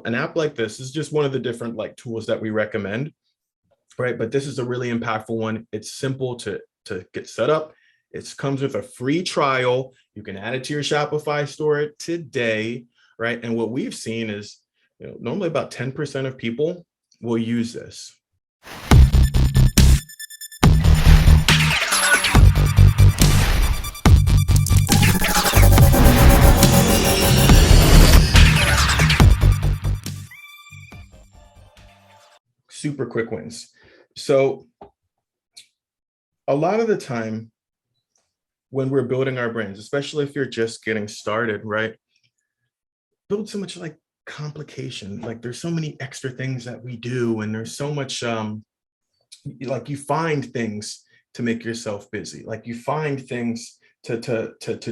An app like this is just one of the different like tools that we recommend, right? But this is a really impactful one. It's simple to get set up. It comes with a free trial. You can add it to your Shopify store today, right? And what we've seen is, normally about 10% of people will use this. Super quick wins. So a lot of the time when we're building our brands, especially if you're just getting started, right? Build so much like complication. Like there's so many extra things that we do, and there's so much like you find things to make yourself busy. Like you find things to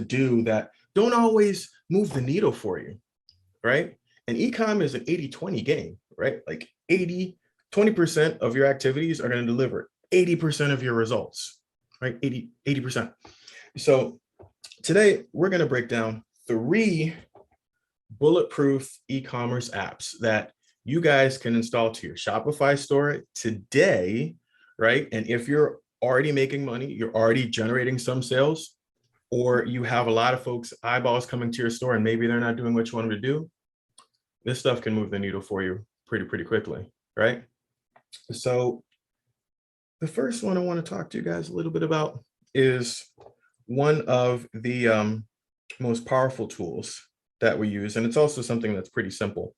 do that don't always move the needle for you, right? And ecom is an 80-20 game, right? Like 20% of your activities are going to deliver 80% of your results, right? 80%. So today we're going to break down 3 bulletproof e-commerce apps that you guys can install to your Shopify store today, right? And if you're already making money, you're already generating some sales, or you have a lot of folks, eyeballs coming to your store, and maybe they're not doing what you want them to do, this stuff can move the needle for you pretty quickly, right? So the first one I want to talk to you guys a little bit about is one of the most powerful tools that we use. And it's also something that's pretty simple,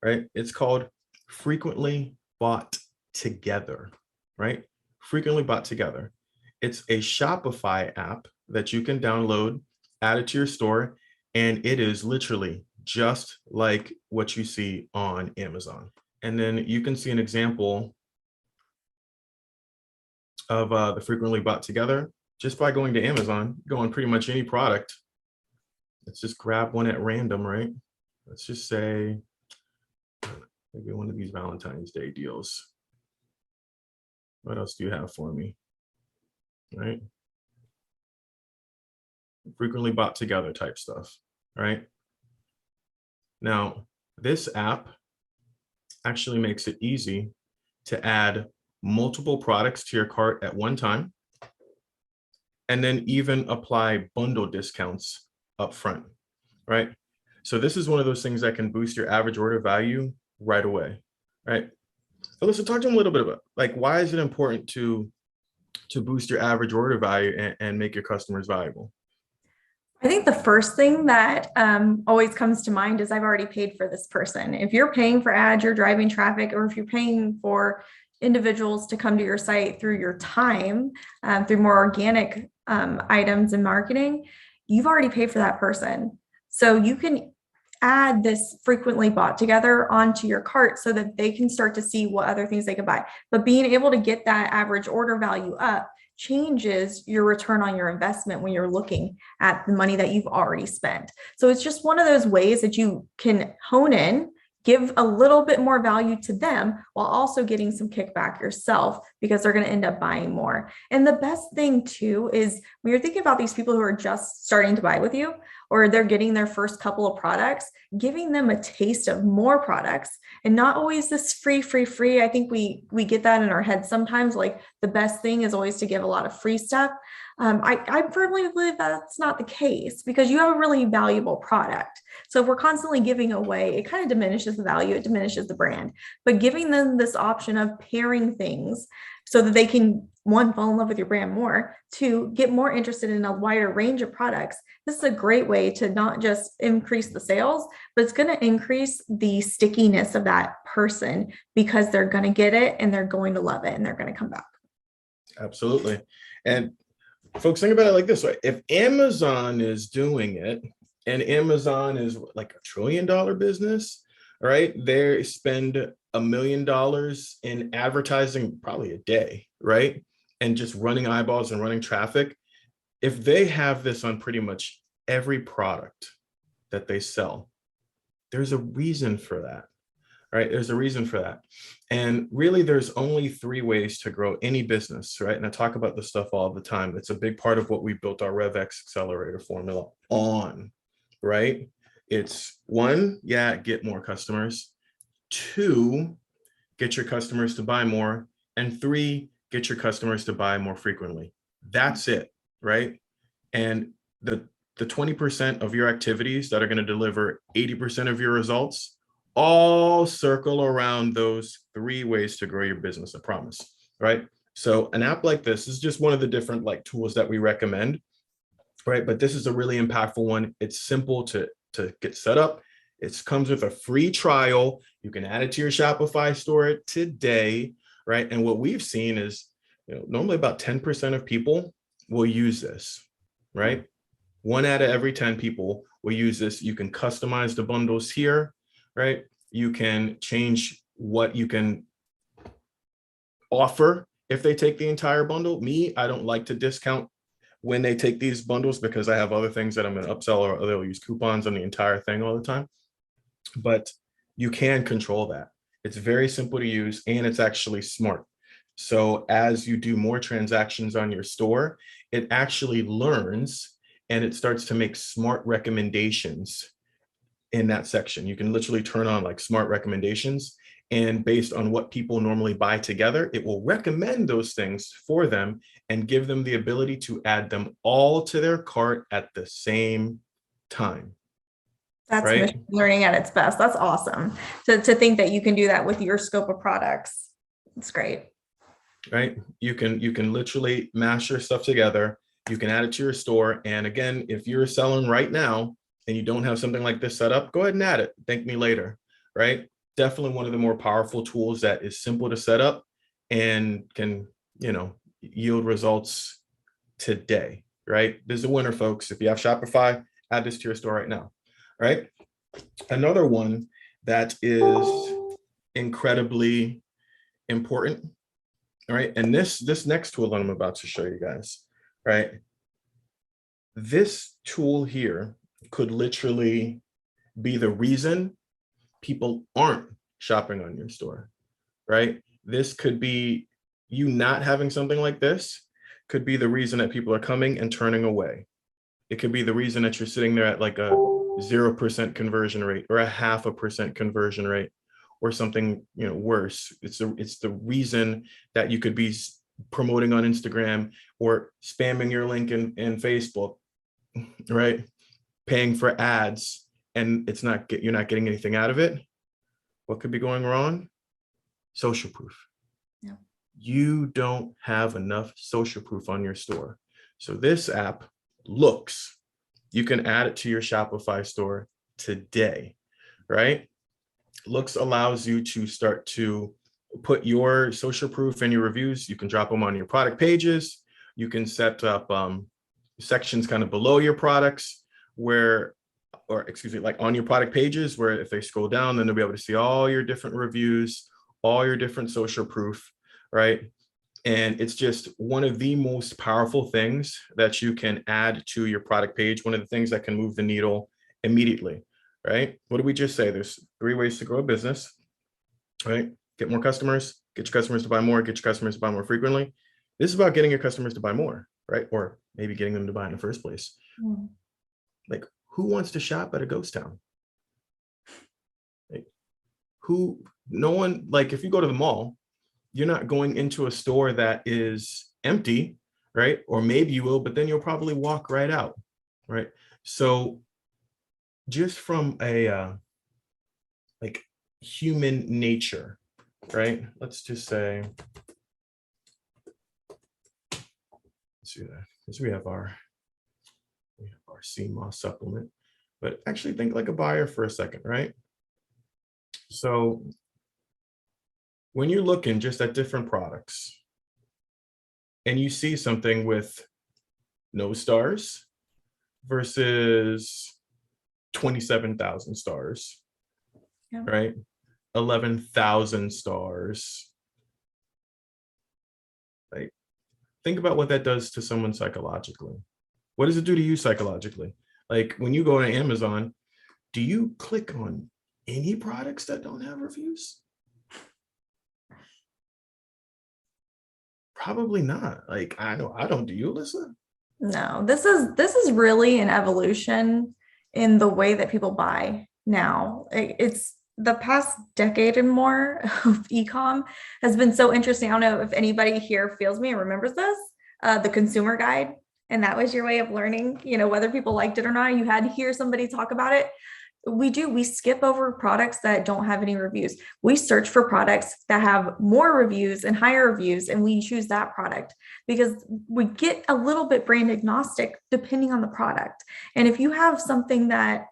right? It's called Frequently Bought Together, right? Frequently Bought Together. It's a Shopify app that you can download, add it to your store, and it is literally just like what you see on Amazon. And then you can see an example of the Frequently Bought Together just by going to Amazon, go on pretty much any product. Let's just grab one at random, right? Let's just say maybe one of these Valentine's Day deals. What else do you have for me? Right? Frequently bought together type stuff, right? Now, this app actually makes it easy to add multiple products to your cart at one time, and then even apply bundle discounts up front, right? So this is one of those things that can boost your average order value right away, right? So let's talk to them a little bit about like, why is it important to boost your average order value and make your customers valuable? I think the first thing that always comes to mind is I've already paid for this person. If you're paying for ads, you're driving traffic, or if you're paying for individuals to come to your site through your time, through more organic items and marketing, you've already paid for that person. So you can add this frequently bought together onto your cart so that they can start to see what other things they can buy. But being able to get that average order value up changes your return on your investment when you're looking at the money that you've already spent. So it's just one of those ways that you can hone in, give a little bit more value to them while also getting some kickback yourself, because they're going to end up buying more. And the best thing too is when you're thinking about these people who are just starting to buy with you, or they're getting their first couple of products, giving them a taste of more products, and not always this free. I think we get that in our head sometimes, like the best thing is always to give a lot of free stuff. I firmly believe that's not the case, because you have a really valuable product. So if we're constantly giving away, it kind of diminishes the value, it diminishes the brand. But giving them this option of pairing things so that they can, one, fall in love with your brand more, two, get more interested in a wider range of products. This is a great way to not just increase the sales, but it's going to increase the stickiness of that person, because they're going to get it and they're going to love it and they're going to come back. Absolutely. And folks, think about it like this, right? If Amazon is doing it, and Amazon is like $1 trillion business, right? They spend $1 million in advertising probably a day, right? And just running eyeballs and running traffic. If they have this on pretty much every product that they sell, there's a reason for that, right? There's a reason for that. And really, there's only 3 ways to grow any business, right? And I talk about this stuff all the time. It's a big part of what we built our RevX accelerator formula on, right? It's 1, get more customers. 2, get your customers to buy more, and 3, get your customers to buy more frequently. That's it, right? And the 20% of your activities that are going to deliver 80% of your results all circle around those 3 ways to grow your business, I promise, right? So an app like this is just one of the different like tools that we recommend, right? But this is a really impactful one. It's simple to get set up. It comes with a free trial. You can add it to your Shopify store today, right? And what we've seen is, normally about 10% of people will use this, right? 1 out of every 10 people will use this. You can customize the bundles here, right? You can change what you can offer if they take the entire bundle. Me, I don't like to discount when they take these bundles because I have other things that I'm going to upsell, or they'll use coupons on the entire thing all the time. But you can control that. It's very simple to use, and it's actually smart. So as you do more transactions on your store, it actually learns and it starts to make smart recommendations in that section. You can literally turn on like smart recommendations, and based on what people normally buy together, it will recommend those things for them and give them the ability to add them all to their cart at the same time. That's right? machine learning at its best. That's awesome. To think that you can do that with your scope of products. It's great. Right? You can literally mash your stuff together. You can add it to your store. And again, if you're selling right now and you don't have something like this set up, go ahead and add it. Thank me later, right? Definitely one of the more powerful tools that is simple to set up and can, yield results today, right? This is a winner, folks. If you have Shopify, add this to your store right now, right? Another one that is incredibly important, right? And this next tool that I'm about to show you guys, right? This tool here could literally be the reason people aren't shopping on your store, right? This could be you not having something like this could be the reason that people are coming and turning away. It could be the reason that you're sitting there at like a 0% conversion rate or a 0.5% conversion rate or something, worse. It's the reason that you could be promoting on Instagram or spamming your link in Facebook, right? Paying for ads and you're not getting anything out of it. What could be going wrong? Social proof. Yeah. You don't have enough social proof on your store. So this app looks, you can add it to your Shopify store today, right? Looks allows you to start to put your social proof and your reviews. You can drop them on your product pages. You can set up sections kind of below your products like on your product pages, where if they scroll down, then they'll be able to see all your different reviews, all your different social proof, right? And it's just one of the most powerful things that you can add to your product page. One of the things that can move the needle immediately, right? What did we just say? There's 3 ways to grow a business, right? Get more customers, get your customers to buy more, get your customers to buy more frequently. This is about getting your customers to buy more, right? Or maybe getting them to buy in the first place. Mm. Like, who wants to shop at a ghost town? Like, no one, like if you go to the mall, you're not going into a store that is empty, right? Or maybe you will, but then you'll probably walk right out, right? So just from a like human nature, right? Let's just say, let's do that because we have our CMOS supplement, but actually think like a buyer for a second, right? So when you're looking just at different products and you see something with no stars versus 27,000 stars, yeah, right? 11,000 stars. Like, think about what that does to someone psychologically. What does it do to you psychologically? Like when you go to Amazon, do you click on any products that don't have reviews? Probably not. Like I don't. Do you, Alyssa? No, this is really an evolution in the way that people buy now. It's the past decade and more of ecom has been so interesting. I don't know if anybody here feels me and remembers this, the consumer guide. And that was your way of learning, whether people liked it or not. You had to hear somebody talk about it. We skip over products that don't have any reviews. We search for products that have more reviews and higher reviews, and we choose that product because we get a little bit brand agnostic depending on the product. And if you have something that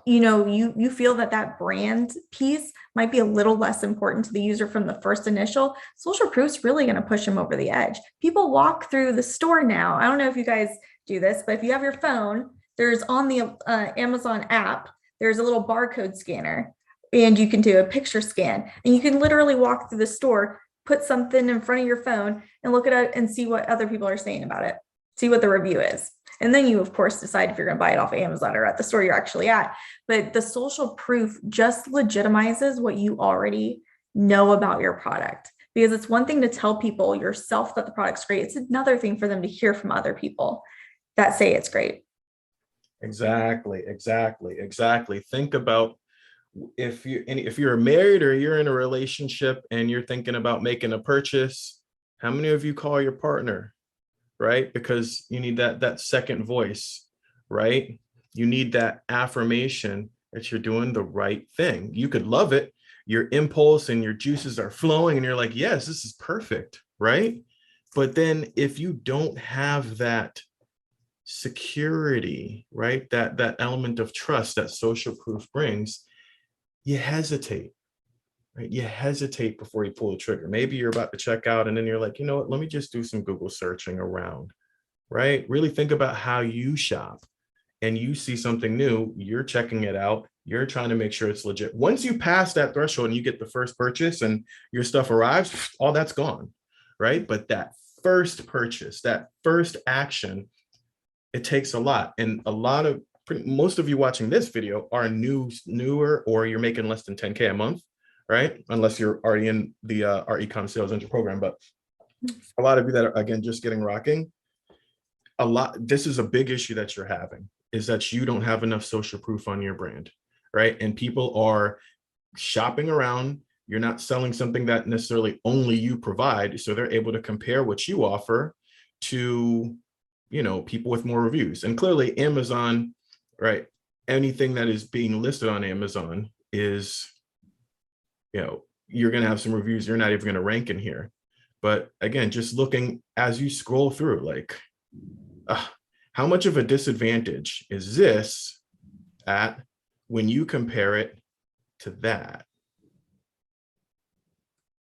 you feel that brand piece might be a little less important to the user from the first initial, social proof's really going to push them over the edge. People walk through the store now. I don't know if you guys do this, but if you have your phone, there's on the Amazon app, there's a little barcode scanner, and you can do a picture scan, and you can literally walk through the store, put something in front of your phone and look at it and see what other people are saying about it, see what the review is. And then you, of course, decide if you're going to buy it off of Amazon or at the store you're actually at. But the social proof just legitimizes what you already know about your product. Because it's one thing to tell people yourself that the product's great. It's another thing for them to hear from other people that say it's great. Exactly. Think about if you're married or you're in a relationship and you're thinking about making a purchase, how many of you call your partner, right? Because you need that second voice, right? You need that affirmation that you're doing the right thing. You could love it. Your impulse and your juices are flowing and you're like, yes, this is perfect, right? But then if you don't have that security, right? That element of trust that social proof brings, you hesitate, right? You hesitate before you pull the trigger. Maybe you're about to check out and then you're like, you know what, let me just do some Google searching around, right? Really think about how you shop and you see something new, you're checking it out. You're trying to make sure it's legit. Once you pass that threshold and you get the first purchase and your stuff arrives, all that's gone, right? But that first purchase, that first action, it takes a lot. And most of you watching this video are newer, or you're making less than 10K a month, right? Unless you're already in the our ecom sales engine program. But a lot of you that are, again, just getting rocking, this is a big issue that you're having, is that you don't have enough social proof on your brand, right? And people are shopping around. You're not selling something that necessarily only you provide. So they're able to compare what you offer to, people with more reviews. And clearly Amazon, right? Anything that is being listed on Amazon is, you're going to have some reviews. You're not even going to rank in here. But again, just looking as you scroll through, like, how much of a disadvantage is this at when you compare it to that,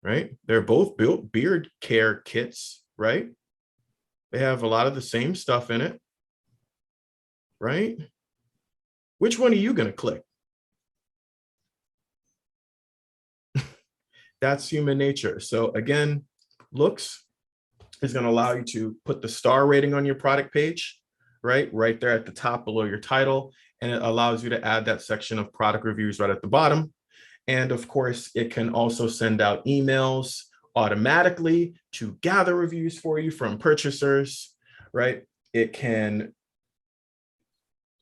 right? They're both built beard care kits, right? They have a lot of the same stuff in it, right? Which one are you going to click? That's human nature. So again, looks is going to allow you to put the star rating on your product page, right there at the top below your title. And it allows you to add that section of product reviews right at the bottom. And of course, it can also send out emails automatically to gather reviews for you from purchasers, right? It can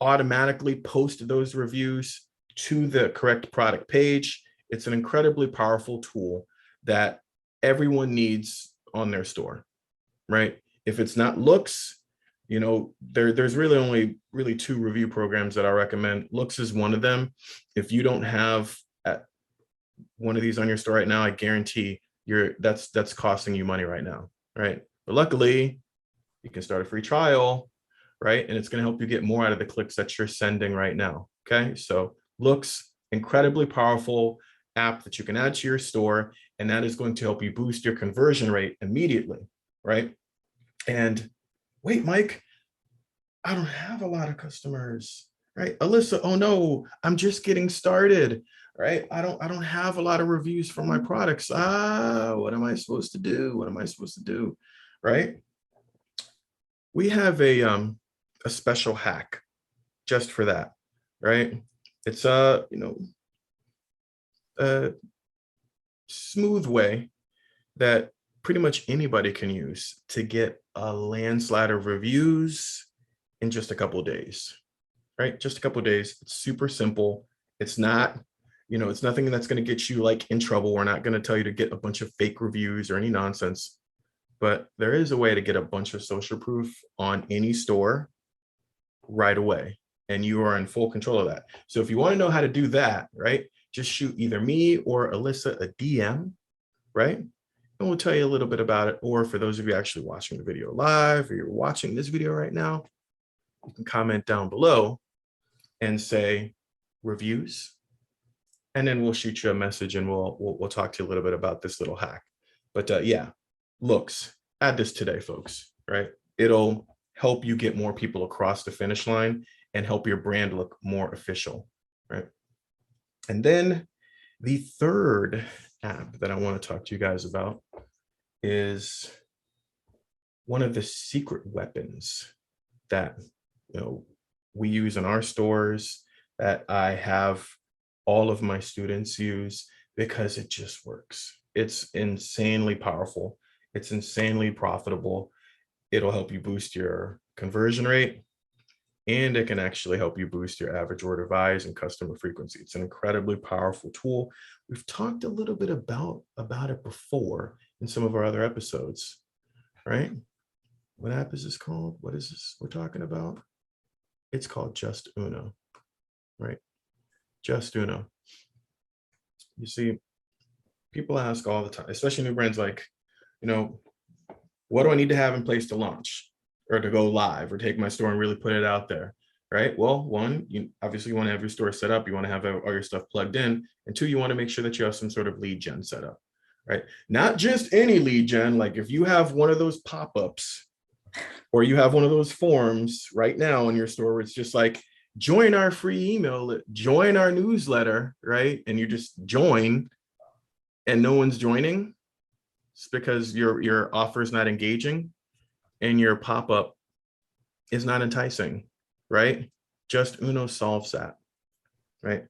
automatically post those reviews to the correct product page. It's an incredibly powerful tool that everyone needs on their store, right? If it's not looks, there's really only two review programs that I recommend. Looks is one of them. If you don't have one of these on your store right now, I guarantee that's costing you money right now, right? But luckily, you can start a free trial, right? And it's going to help you get more out of the clicks that you're sending right now. Okay, so looks, incredibly powerful app that you can add to your store, and that is going to help you boost your conversion rate immediately, right? And wait, Mike, I don't have a lot of customers, right? Alyssa, oh no, I'm just getting started, right? I don't have a lot of reviews for my products. What am I supposed to do? What am I supposed to do? Right? We have a special hack just for that, right? It's a smooth way that pretty much anybody can use to get a landslide of reviews in just a couple of days, right? Just a couple of days. It's super simple. It's not It's nothing that's going to get you like in trouble. We're not going to tell you to get a bunch of fake reviews or any nonsense, but there is a way to get a bunch of social proof on any store right away. And you are in full control of that. So if you want to know how to do that, right, just shoot either me or Alyssa a DM, right? And we'll tell you a little bit about it. Or for those of you actually watching the video live, or you're watching this video right now, you can comment down below and say reviews. And then we'll shoot you a message and we'll talk to you a little bit about this little hack. But yeah, looks, add this today, folks, right? It'll help you get more people across the finish line and help your brand look more official, right? And then the third app that I want to talk to you guys about is one of the secret weapons that we use in our stores, that I have all of my students use, because it just works. It's insanely powerful. It's insanely profitable. It'll help you boost your conversion rate, and it can actually help you boost your average order buys and customer frequency. It's an incredibly powerful tool. We've talked a little bit about it before in some of our other episodes, right? What app is this called? What is this we're talking about? It's called Just Uno, right? Just Uno. You see, people ask all the time, especially new brands, like, what do I need to have in place to launch or to go live or take my store and really put it out there, right? Well, one, you obviously want to have your store set up. You want to have all your stuff plugged in. And two, you want to make sure that you have some sort of lead gen set up, right? Not just any lead gen. Like if you have one of those pop-ups or you have one of those forms right now in your store where it's just like, join our free email, join our newsletter, right? And you just join and no one's joining. It's because your offer is not engaging and your pop-up is not enticing, right? Just Uno solves that, right?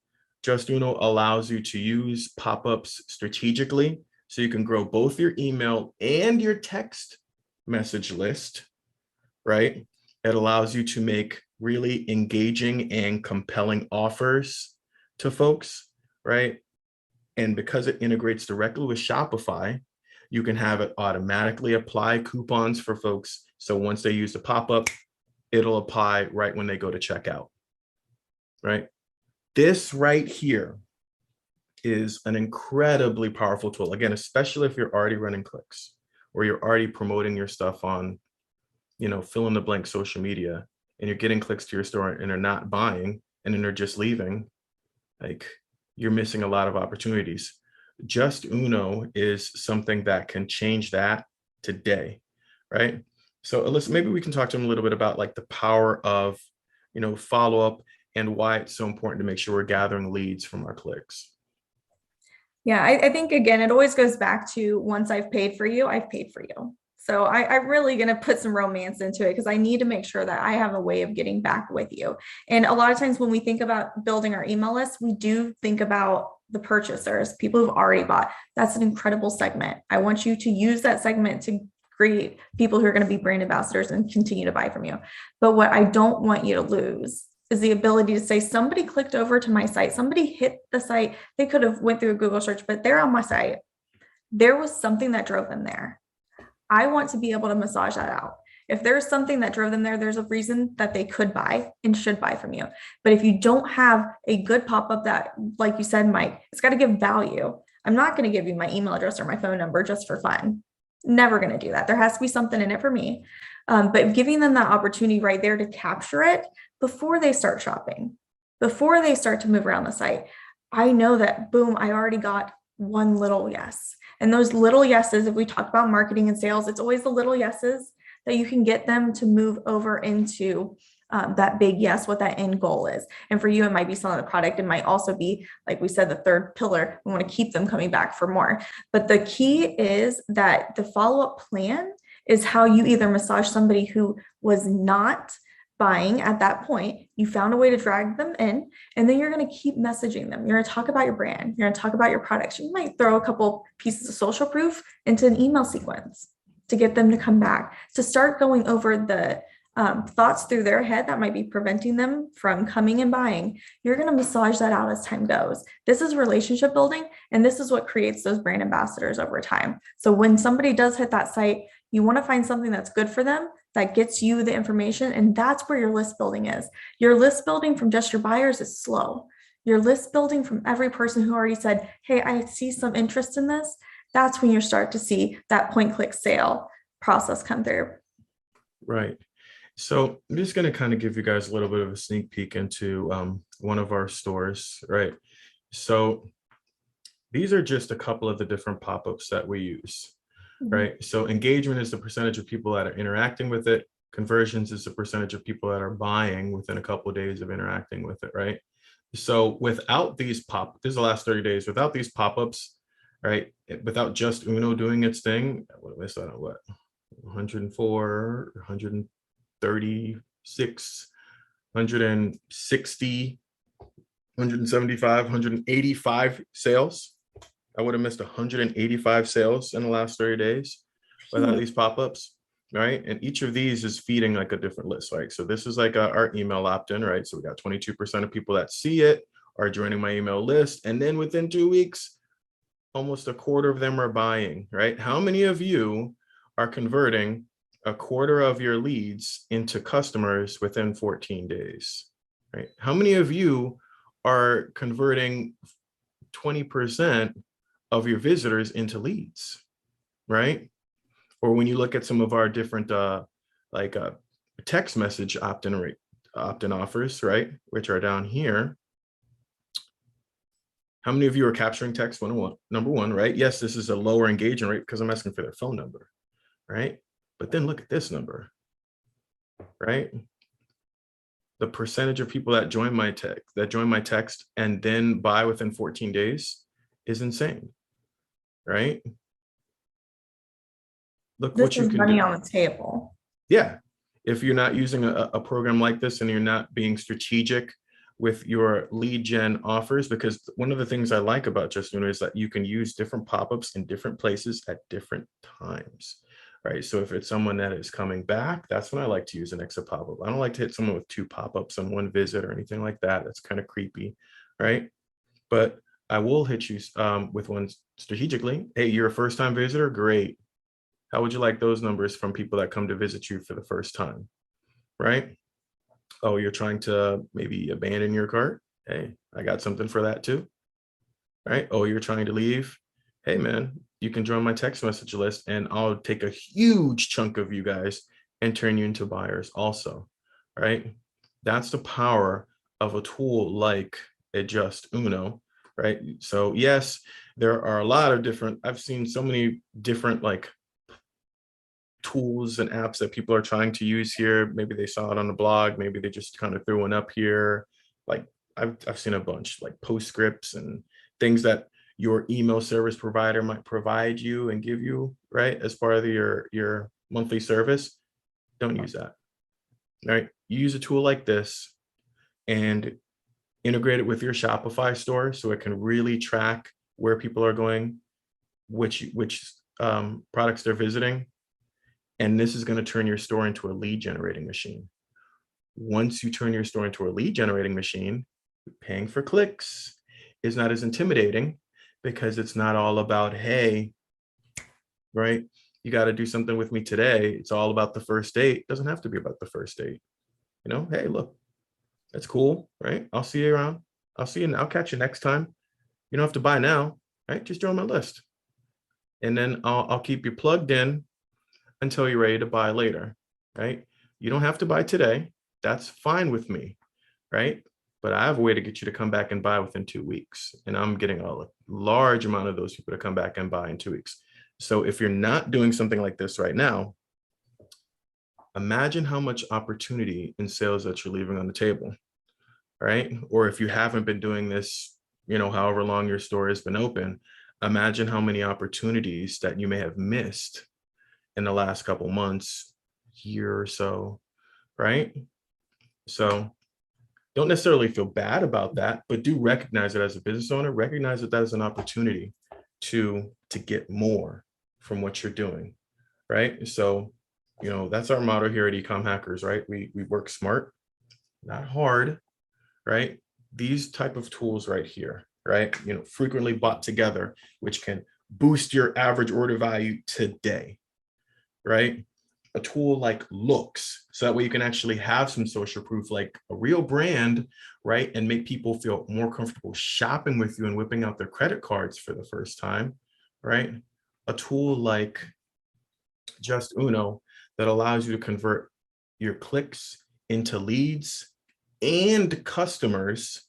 Just Uno allows you to use pop-ups strategically so you can grow both your email and your text message list, right? It allows you to make really engaging and compelling offers to folks, right? And because it integrates directly with Shopify, you can have it automatically apply coupons for folks. So once they use the pop-up, it'll apply right when they go to checkout, right? This right here is an incredibly powerful tool. Again, especially if you're already running clicks or you're already promoting your stuff on, fill in the blank social media, and you're getting clicks to your store and they're not buying and then they're just leaving, like you're missing a lot of opportunities. Just Uno is something that can change that today, right? So Alyssa, maybe we can talk to them a little bit about like the power of, follow-up and why it's so important to make sure we're gathering leads from our clicks. Yeah, I think, again, it always goes back to once I've paid for you, I've paid for you. So I'm really going to put some romance into it because I need to make sure that I have a way of getting back with you. And a lot of times when we think about building our email list, we do think about the purchasers, people who've already bought. That's an incredible segment. I want you to use that segment to create people who are going to be brand ambassadors and continue to buy from you. But what I don't want you to lose is the ability to say, somebody clicked over to my site, somebody hit the site, they could have went through a Google search, but they're on my site. There was something that drove them there. I want to be able to massage that out. If there's something that drove them there, there's a reason that they could buy and should buy from you. But if you don't have a good pop-up that, like you said, Mike, it's got to give value. I'm not going to give you my email address or my phone number just for fun. Never going to do that. There has to be something in it for me. But giving them that opportunity right there to capture it before they start shopping, before they start to move around the site, I know that, boom, I already got one little yes. And those little yeses, if we talk about marketing and sales, it's always the little yeses that you can get them to move over into that big yes, what that end goal is. And for you, it might be selling the product. It might also be, like we said, the third pillar. We want to keep them coming back for more. But the key is that the follow-up plan is how you either massage somebody who was not buying at that point, you found a way to drag them in, and then you're going to keep messaging them. You're going to talk about your brand. You're going to talk about your products. You might throw a couple pieces of social proof into an email sequence to get them to come back, to start going over the thoughts through their head that might be preventing them from coming and buying. You're going to massage that out as time goes. This is relationship building, and this is what creates those brand ambassadors over time. So when somebody does hit that site, you want to find something that's good for them, that gets you the information, and that's where your list building is. Your list building from just your buyers is slow. Your list building from every person who already said, hey, I see some interest in this, that's when you start to see that point click sale process come through. Right. So I'm just going to kind of give you guys a little bit of a sneak peek into one of our stores, right? So these are just a couple of the different pop-ups that we use, right? So engagement is the percentage of people that are interacting with it. Conversions is the percentage of people that are buying within a couple of days of interacting with it, right? So without these this is the last 30 days, without these pop-ups, right? Without just Uno doing its thing, what, 104, 136, 160, 175, 185 sales. I would have missed 185 sales in the last 30 days without these pop-ups, right? And each of these is feeding like a different list, right? So this is like our email opt-in, right? So we got 22% of people that see it are joining my email list. And then within 2 weeks, almost a quarter of them are buying, right? How many of you are converting a quarter of your leads into customers within 14 days, right? How many of you are converting 20% of your visitors into leads, right? Or when you look at some of our different text message opt-in offers, right, which are down here. How many of you are capturing text number one, right? Yes, this is a lower engagement rate because I'm asking for their phone number, right? But then look at this number, right? The percentage of people that join my text and then buy within 14 days is insane, right? Look what you can do. This is money on the table. Yeah. If you're not using a program like this and you're not being strategic with your lead gen offers, because one of the things I like about Just Uno is that you can use different pop-ups in different places at different times, right? So if it's someone that is coming back, that's when I like to use an extra pop-up. I don't like to hit someone with 2 pop-ups on one visit or anything like that. That's kind of creepy, right? But I will hit you with one strategically. Hey, you're a first-time visitor? Great. How would you like those numbers from people that come to visit you for the first time, right? Oh, you're trying to maybe abandon your cart? Hey, I got something for that too, right? Oh, you're trying to leave? Hey, man, you can join my text message list and I'll take a huge chunk of you guys and turn you into buyers also, right? That's the power of a tool like a Just Uno, right? So yes, there are a lot of different, I've seen so many different like tools and apps that people are trying to use here. Maybe they saw it on the blog. Maybe they just kind of threw one up here. Like I've seen a bunch like Postscripts and things that your email service provider might provide you and give you, right, as part of your monthly service. Don't use that, right? Use a tool like this and integrate it with your Shopify store so it can really track where people are going, which products they're visiting. And this is going to turn your store into a lead generating machine. Once you turn your store into a lead generating machine, paying for clicks is not as intimidating because it's not all about, hey, right, you got to do something with me today. It's all about the first date. It doesn't have to be about the first date. You know, hey, look, that's cool, right? I'll see you around. I'll see you. I'll catch you next time. You don't have to buy now, right? Just join my list. And then I'll keep you plugged in until you're ready to buy later, right? You don't have to buy today. That's fine with me, right? But I have a way to get you to come back and buy within 2 weeks. And I'm getting a large amount of those people to come back and buy in 2 weeks. So if you're not doing something like this right now, imagine how much opportunity in sales that you're leaving on the table, right? Or if you haven't been doing this, you know, however long your store has been open, imagine how many opportunities that you may have missed in the last couple months, year or so, right? So don't necessarily feel bad about that, but do recognize it as a business owner, recognize that that is an opportunity to get more from what you're doing, right? So That's our motto here at Ecom Hackers, right? We work smart, not hard, right? These type of tools right here, right? Frequently bought together, which can boost your average order value today, right? A tool like Looks, so that way you can actually have some social proof, like a real brand, right? And make people feel more comfortable shopping with you and whipping out their credit cards for the first time, right? A tool like Just Uno that allows you to convert your clicks into leads and customers,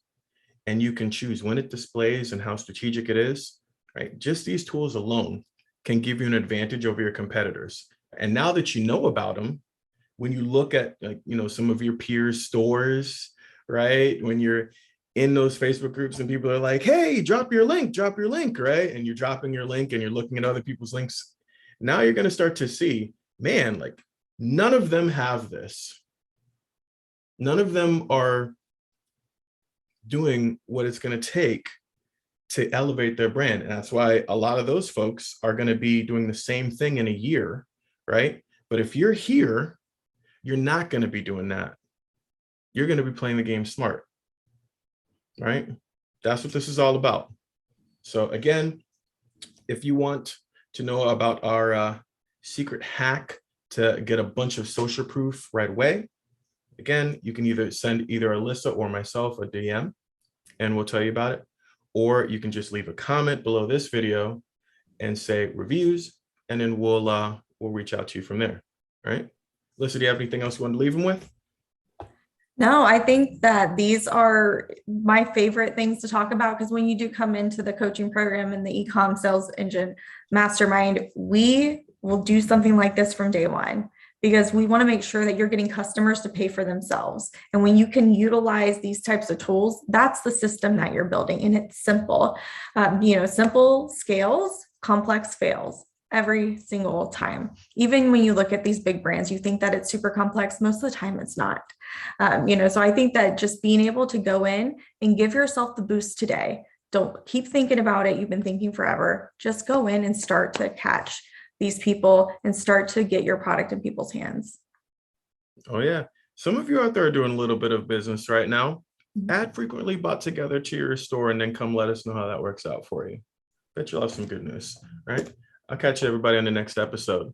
and you can choose when it displays and how strategic it is, right? Just these tools alone can give you an advantage over your competitors. And now that you know about them, when you look at some of your peers' stores, right? When you're in those Facebook groups and people are like, hey, drop your link, right? And you're dropping your link and you're looking at other people's links. Now you're going to start to see, man, like none of them have this. None of them are doing what it's going to take to elevate their brand. And that's why a lot of those folks are going to be doing the same thing in a year, right? But if you're here, you're not going to be doing that. You're going to be playing the game smart, right? That's what this is all about. So again, if you want to know about our secret hack to get a bunch of social proof right away, again, you can either send either Alyssa or myself a DM and we'll tell you about it. Or you can just leave a comment below this video and say reviews, and then we'll reach out to you from there. All right. Alyssa, do you have anything else you want to leave them with? No, I think that these are my favorite things to talk about, because when you do come into the coaching program and the Ecom Sales Engine Mastermind, we will do something like this from day one, because we want to make sure that you're getting customers to pay for themselves. And when you can utilize these types of tools, that's the system that you're building. And it's simple. Simple scales, complex fails every single time. Even when you look at these big brands, you think that it's super complex. Most of the time it's not. So I think that just being able to go in and give yourself the boost today. Don't keep thinking about it. You've been thinking forever. Just go in and start to catch these people and start to get your product in people's hands. Oh yeah. Some of you out there are doing a little bit of business right now. Add frequently bought together to your store and then come let us know how that works out for you. Bet you'll have some good news, right? I'll catch you everybody on the next episode.